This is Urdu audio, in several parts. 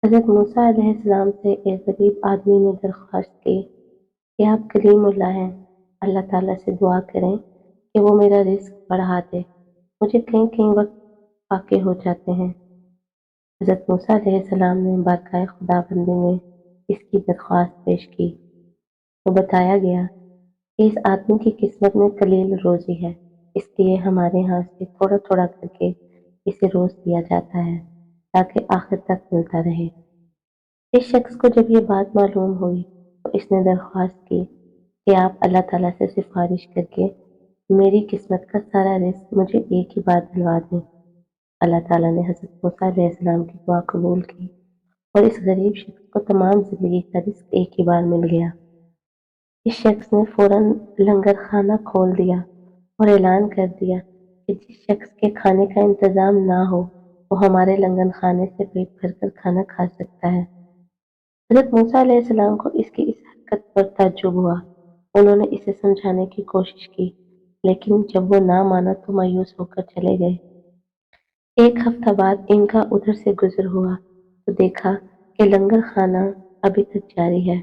حضرت موسیٰ علیہ السلام سے ایک غریب آدمی نے درخواست کی کہ آپ کلیم اللہ ہیں، اللہ تعالیٰ سے دعا کریں کہ وہ میرا رزق بڑھا دے، مجھے کئی کئی وقت فاقے ہو جاتے ہیں۔ حضرت موسیٰ علیہ السلام نے بارگاہ خداوندی میں اس کی درخواست پیش کی تو بتایا گیا کہ اس آدمی کی قسمت میں قلیل روزی ہے، اس لیے ہمارے ہاں سے تھوڑا تھوڑا کر کے اسے روز دیا جاتا ہے تاکہ آخر تک ملتا رہے۔ اس شخص کو جب یہ بات معلوم ہوئی تو اس نے درخواست کی کہ آپ اللہ تعالیٰ سے سفارش کر کے میری قسمت کا سارا رزق مجھے ایک ہی بار دلوا دیں۔ اللہ تعالیٰ نے حضرت موسیٰ علیہ السلام کی دعا قبول کی اور اس غریب شخص کو تمام زندگی کا رزق ایک ہی بار مل گیا۔ اس شخص نے فوراً لنگر خانہ کھول دیا اور اعلان کر دیا کہ جس شخص کے کھانے کا انتظام نہ ہو وہ ہمارے لنگر خانے سے پیٹ بھر کر کھانا کھا سکتا ہے۔ حضرت موسیٰ علیہ السلام کو اس کی اس حرکت پر تعجب ہوا۔ انہوں نے اسے سمجھانے کی کوشش کی لیکن جب وہ نہ مانا تو مایوس ہو کر چلے گئے۔ ایک ہفتہ بعد ان کا ادھر سے گزر ہوا تو دیکھا کہ لنگر خانہ ابھی تک جاری ہے۔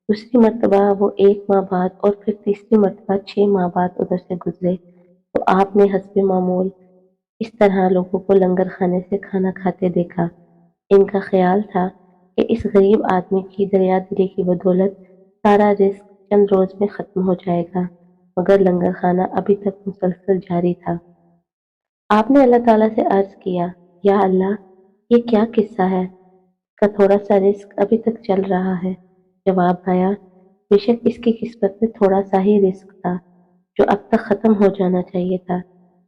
دوسری مرتبہ وہ 1 ماہ بعد اور پھر تیسری مرتبہ 6 ماہ بعد ادھر سے گزرے تو آپ نے حسب معمول اس طرح لوگوں کو لنگر خانے سے کھانا کھاتے دیکھا۔ ان کا خیال تھا کہ اس غریب آدمی کی دریا دلی کی بدولت سارا رزق چند روز میں ختم ہو جائے گا، مگر لنگر خانہ ابھی تک مسلسل جاری تھا۔ آپ نے اللہ تعالیٰ سے عرض کیا، یا اللہ، یہ کیا قصہ ہے؟ اس کا تھوڑا سا رزق ابھی تک چل رہا ہے۔ جواب آیا، بے شک اس کی قسمت میں تھوڑا سا ہی رزق تھا جو اب تک ختم ہو جانا چاہیے تھا،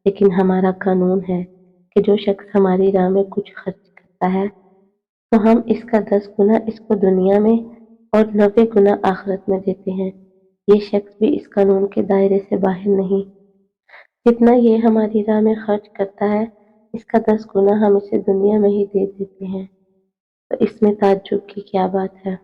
لیکن ہمارا قانون ہے کہ جو شخص ہماری راہ میں کچھ خرچ کرتا ہے تو ہم اس کا 10 گنا اس کو دنیا میں اور 90 گنا آخرت میں دیتے ہیں۔ یہ شخص بھی اس قانون کے دائرے سے باہر نہیں۔ جتنا یہ ہماری راہ میں خرچ کرتا ہے اس کا 10 گنا ہم اسے دنیا میں ہی دے دیتے ہیں، تو اس میں تعجب کی کیا بات ہے؟